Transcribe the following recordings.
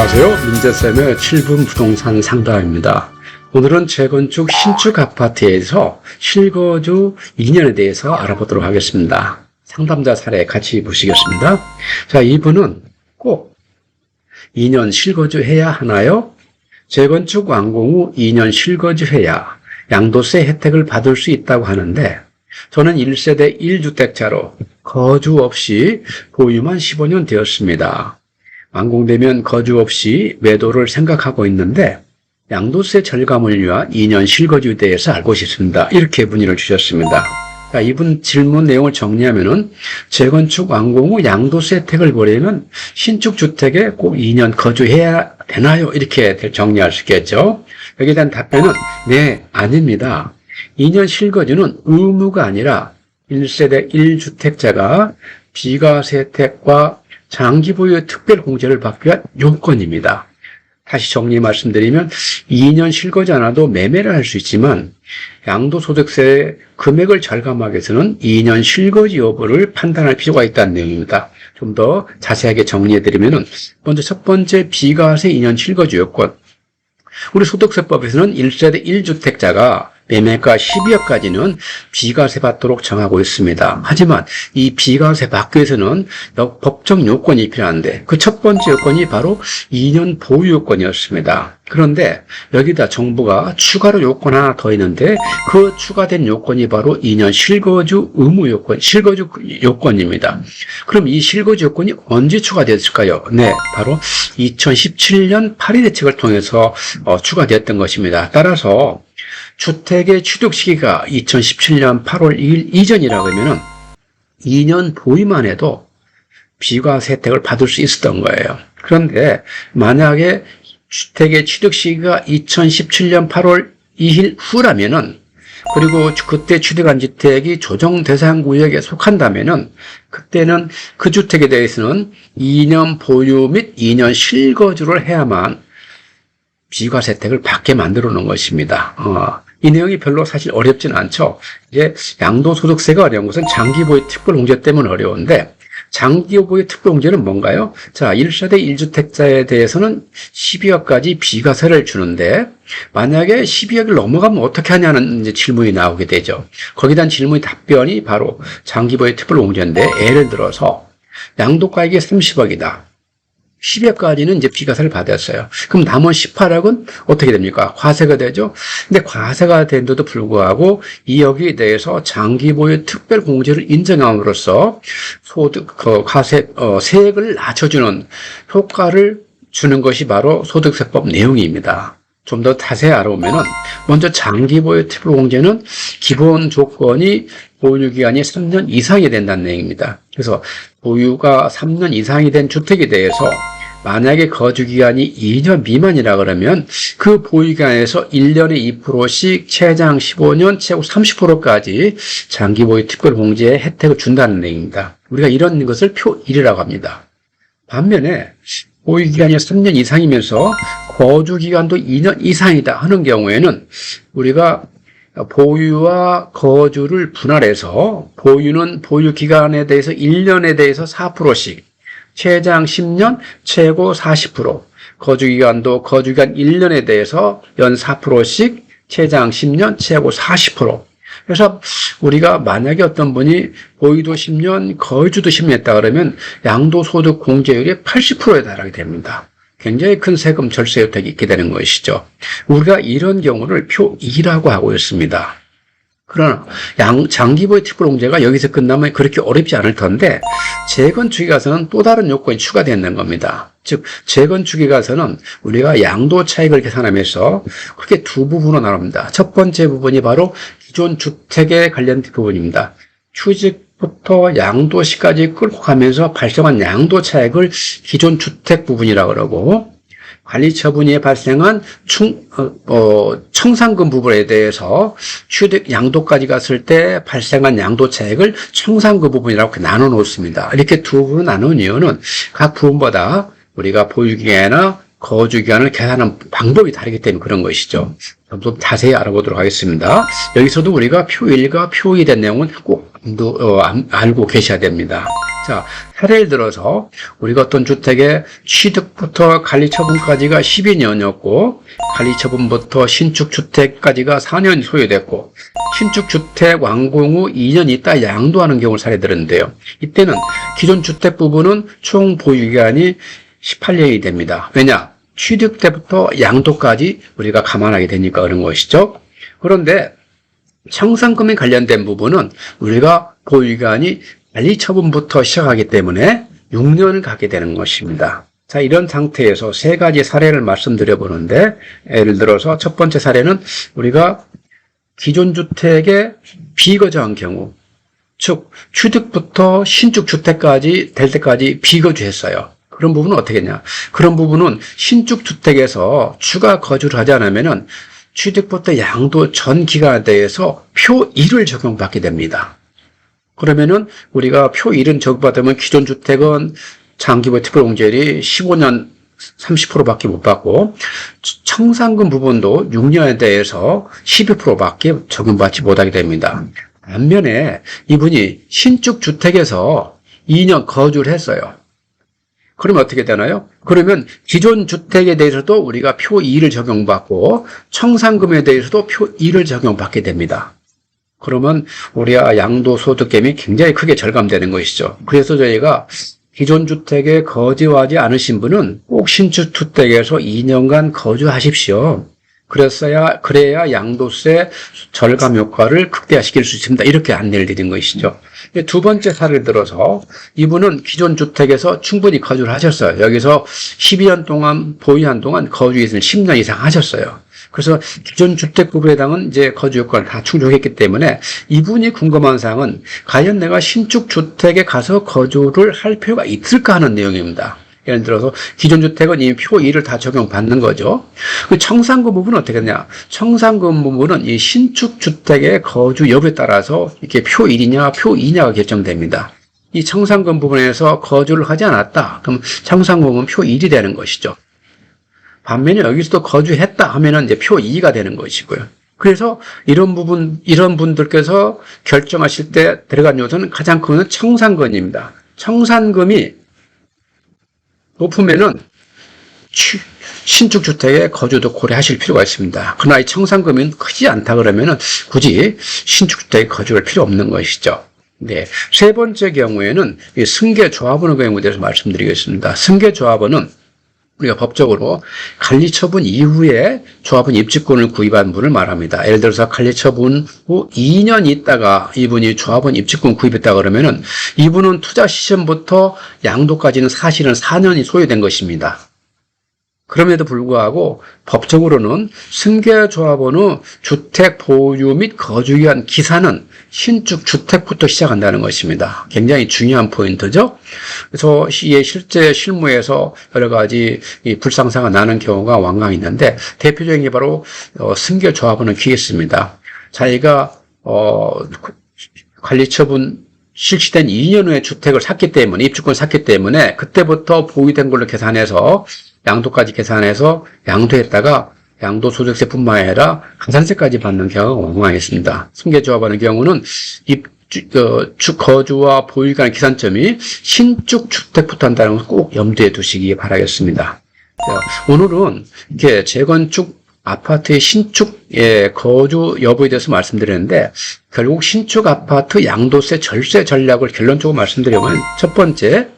안녕하세요. 민재쌤의 7분 부동산 상담입니다. 오늘은 재건축 신축 아파트에서 실거주 2년에 대해서 알아보도록 하겠습니다. 상담자 사례 같이 보시겠습니다. 자, 이분은 꼭 2년 실거주해야 하나요? 재건축 완공 후 2년 실거주해야 양도세 혜택을 받을 수 있다고 하는데, 저는 1세대 1주택자로 거주 없이 보유만 15년 되었습니다. 완공되면 거주 없이 매도를 생각하고 있는데 양도세 절감을 위한 2년 실거주에 대해서 알고 싶습니다. 이렇게 문의를 주셨습니다. 자, 이분 질문 내용을 정리하면은 재건축 완공 후 양도세 혜택을 보려면 신축 주택에 꼭 2년 거주해야 되나요? 이렇게 정리할 수 있겠죠. 여기에 대한 답변은 네, 아닙니다. 2년 실거주는 의무가 아니라 1세대 1주택자가 비과세 혜택과 장기 보유의 특별 공제를 받기 위한 요건입니다. 다시 정리 말씀드리면 2년 실거주 않아도 매매를 할 수 있지만 양도소득세 금액을 절감하기 위해서는 2년 실거주 여부를 판단할 필요가 있다는 내용입니다. 좀 더 자세하게 정리해드리면, 먼저 첫 번째 비과세 2년 실거주 요건. 우리 소득세법에서는 1세대 1주택자가 매매가 12억까지는 비과세 받도록 정하고 있습니다. 하지만 이 비과세 받기 위해서는 법정 요건이 필요한데, 그 첫 번째 요건이 바로 2년 보유 요건이었습니다. 그런데 여기다 정부가 추가로 요건 하나 더 있는데, 그 추가된 요건이 바로 2년 실거주 의무 요건, 실거주 요건입니다. 그럼 이 실거주 요건이 언제 추가되었을까요? 네, 바로 2017년 8일 대책을 통해서 추가되었던 것입니다. 따라서 주택의 취득 시기가 2017년 8월 2일 이전이라고 하면은 2년 보유만 해도 비과세 혜택을 받을 수 있었던 거예요. 그런데 만약에 주택의 취득 시기가 2017년 8월 2일 후라면은, 그리고 그때 취득한 주택이 조정 대상 구역에 속한다면은, 그때는 그 주택에 대해서는 2년 보유 및 2년 실거주를 해야만 비과세 혜택을 받게 만들어 놓은 것입니다. 이 내용이 별로 사실 어렵진 않죠. 이제 양도소득세가 어려운 것은 장기보유 특별공제 때문에 어려운데, 장기보유 특별공제는 뭔가요? 자, 1세대 1주택자에 대해서는 12억까지 비과세를 주는데, 만약에 12억을 넘어가면 어떻게 하냐는 이제 질문이 나오게 되죠. 거기에 대한 질문의 답변이 바로 장기보유 특별공제인데, 예를 들어서 양도가액이 30억이다. 10억까지는 이제 비과세를 받았어요. 그럼 남은 18억은 어떻게 됩니까? 과세가 되죠? 근데 과세가 된데도 불구하고 이 여기에 대해서 장기 보유 특별 공제를 인정함으로써 소득, 세액을 낮춰주는 효과를 주는 것이 바로 소득세법 내용입니다. 좀 더 자세히 알아보면은, 먼저 장기 보유 특별 공제는 기본 조건이 보유 기간이 3년 이상이 된다는 내용입니다. 그래서 보유가 3년 이상이 된 주택에 대해서 만약에 거주 기간이 2년 미만이라 그러면 그 보유 기간에서 1년에 2%씩 최장 15년, 최고 30%까지 장기 보유 특별 공제의 혜택을 준다는 내용입니다. 우리가 이런 것을 표 1이라고 합니다. 반면에 보유 기간이 3년 이상이면서 거주 기간도 2년 이상이다 하는 경우에는 우리가 보유와 거주를 분할해서, 보유는 보유 기간에 대해서 1년에 대해서 4%씩, 최장 10년, 최고 40%, 거주 기간도 거주 기간 1년에 대해서 연 4%씩, 최장 10년, 최고 40%. 그래서 우리가 만약에 어떤 분이 보유도 10년, 거주도 10년 했다 그러면 양도소득 공제율이 80%에 달하게 됩니다. 굉장히 큰 세금 절세 혜택이 있게 되는 것이죠. 우리가 이런 경우를 표 2라고 하고 있습니다. 그러나 장기보유 특별공제가 여기서 끝나면 그렇게 어렵지 않을 텐데, 재건축에 가서는 또 다른 요건이 추가되는 겁니다. 즉, 재건축에 가서는 우리가 양도 차익을 계산하면서 크게 두 부분으로 나눕니다. 첫 번째 부분이 바로 기존 주택에 관련된 부분입니다. 취득부터 양도시까지 끌고 가면서 발생한 양도 차익을 기존 주택 부분이라고 그러고, 관리처분이 발생한 청산금 부분에 대해서 취득 양도까지 갔을 때 발생한 양도 차익을 청산금 부분이라고 나눠 놓습니다. 이렇게 두 부분으로 나눈 이유는 각 부분마다 우리가 보유기간이나 거주기간을 계산하는 방법이 다르기 때문에 그런 것이죠. 좀 자세히 알아보도록 하겠습니다. 여기서도 우리가 표 1과 표 2에 대한 내용은 꼭 알고 계셔야 됩니다. 자, 사례를 들어서 우리가 어떤 주택의 취득부터 관리처분까지가 12년이었고 관리처분부터 신축주택까지가 4년이 소요됐고 신축주택 완공 후 2년 있다 양도하는 경우를 사례 들었는데요. 이때는 기존 주택 부분은 총 보유기간이 18년이 됩니다. 왜냐? 취득 때부터 양도까지 우리가 감안하게 되니까 그런 것이죠. 그런데 청산금에 관련된 부분은 우리가 보유기간이 관리처분부터 시작하기 때문에 6년을 가게 되는 것입니다. 자, 이런 상태에서 세 가지 사례를 말씀드려 보는데, 예를 들어서 첫 번째 사례는 우리가 기존 주택의 비거주한 경우, 즉 취득부터 신축주택까지 될 때까지 비거주했어요. 그런 부분은 어떻게 했냐? 그런 부분은 신축주택에서 추가 거주를 하지 않으면은 취득부터 양도 전 기간에 대해서 표 1을 적용받게 됩니다. 그러면은 우리가 표 1은 적용받으면 기존 주택은 장기보유 특별공제율이 15년 30%밖에 못 받고 청산금 부분도 6년에 대해서 12%밖에 적용받지 못하게 됩니다. 반면에 이분이 신축 주택에서 2년 거주를 했어요. 그러면 어떻게 되나요? 그러면 기존 주택에 대해서도 우리가 표 2를 적용받고 청산금에 대해서도 표 2를 적용받게 됩니다. 그러면 우리가 양도소득금이 굉장히 크게 절감되는 것이죠. 그래서 저희가 기존 주택에 거주하지 않으신 분은 꼭 신축주택에서 2년간 거주하십시오. 그래야 양도세 절감 효과를 극대화시킬 수 있습니다. 이렇게 안내를 드린 것이죠. 두 번째 사례를 들어서 이분은 기존 주택에서 충분히 거주를 하셨어요. 여기서 12년 동안 보유한 동안 거주했으면 10년 이상 하셨어요. 그래서 기존 주택 부분에 해당은 이제 거주 요건을 다 충족했기 때문에 이분이 궁금한 사항은 과연 내가 신축 주택에 가서 거주를 할 필요가 있을까 하는 내용입니다. 예를 들어서 기존 주택은 이미 표 2를 다 적용받는 거죠. 그 청산금 부분은 어떻게 되냐? 청산금 부분은 이 신축 주택의 거주 여부에 따라서 이렇게 표 1이냐 표 2냐가 결정됩니다. 이 청산금 부분에서 거주를 하지 않았다. 그럼 청산금은 표 1이 되는 것이죠. 반면에 여기서도 거주했다 하면은 이제 표 2가 되는 것이고요. 그래서 이런 분들께서 결정하실 때 들어간 요소는 가장 큰 건 청산금입니다. 청산금이 높으면은 신축주택에 거주도 고려하실 필요가 있습니다. 그러나 이 청산금이 크지 않다 그러면은 굳이 신축주택에 거주할 필요 없는 것이죠. 네. 세 번째 경우에는 이 승계조합원의 경우에 대해서 말씀드리겠습니다. 승계조합원은 우리가 법적으로 관리처분 이후에 조합원 입주권을 구입한 분을 말합니다. 예를 들어서 관리처분 후 2년 있다가 이분이 조합원 입주권 구입했다 그러면은 이분은 투자 시점부터 양도까지는 사실은 4년이 소요된 것입니다. 그럼에도 불구하고 법적으로는 승계조합원의 주택 보유 및 거주기한 기산은 신축 주택부터 시작한다는 것입니다. 굉장히 중요한 포인트죠. 그래서 실제 실무에서 여러 가지 불상사가 나는 경우가 왕왕 있는데 대표적인 게 바로 승계조합원의 케이스입니다. 자기가 관리처분 실시된 2년 후에 주택을 샀기 때문에 입주권을 샀기 때문에 그때부터 보유된 걸로 계산해서 양도까지 계산해서 양도했다가 양도소득세뿐만 아니라 가산세까지 받는 경우가 왕왕했습니다. 승계조합원의 경우는 거주와 보유기간 기산점이 신축 주택부터 한다는 것을 꼭 염두에 두시기 바라겠습니다. 오늘은 이렇게 재건축 아파트의 신축 거주 여부에 대해서 말씀드렸는데 결국 신축 아파트 양도세 절세 전략을 결론적으로 말씀드리면 첫 번째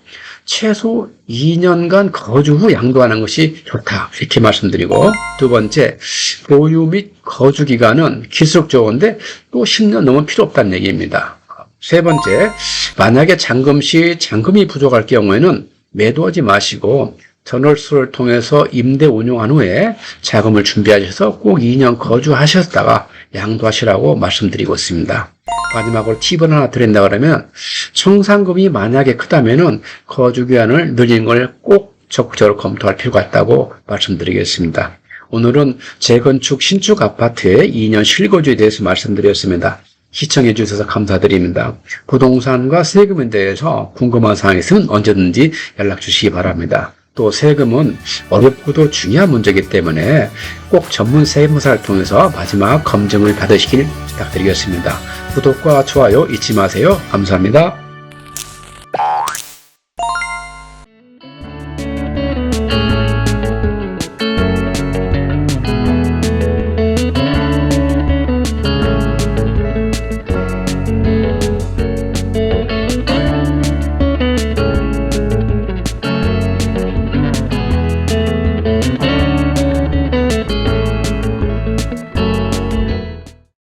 최소 2년간 거주 후 양도하는 것이 좋다 이렇게 말씀드리고 두 번째 보유 및 거주 기간은 기술적 좋은데 또 10년 넘으면 필요 없다는 얘기입니다. 세 번째 만약에 잔금 시 잔금이 부족할 경우에는 매도하지 마시고 전월수를 통해서 임대 운용한 후에 자금을 준비하셔서 꼭 2년 거주하셨다가 양도하시라고 말씀드리고 있습니다. 마지막으로 팁을 하나 드린다 그러면 청산금이 만약에 크다면은 거주기한을 늘리는 걸 꼭 적극적으로 검토할 필요가 있다고 말씀드리겠습니다. 오늘은 재건축 신축 아파트의 2년 실거주에 대해서 말씀드렸습니다. 시청해 주셔서 감사드립니다. 부동산과 세금에 대해서 궁금한 사항이 있으면 언제든지 연락 주시기 바랍니다. 또 세금은 어렵고도 중요한 문제이기 때문에 꼭 전문 세무사를 통해서 마지막 검증을 받으시길 부탁드리겠습니다. 구독과 좋아요 잊지 마세요. 감사합니다.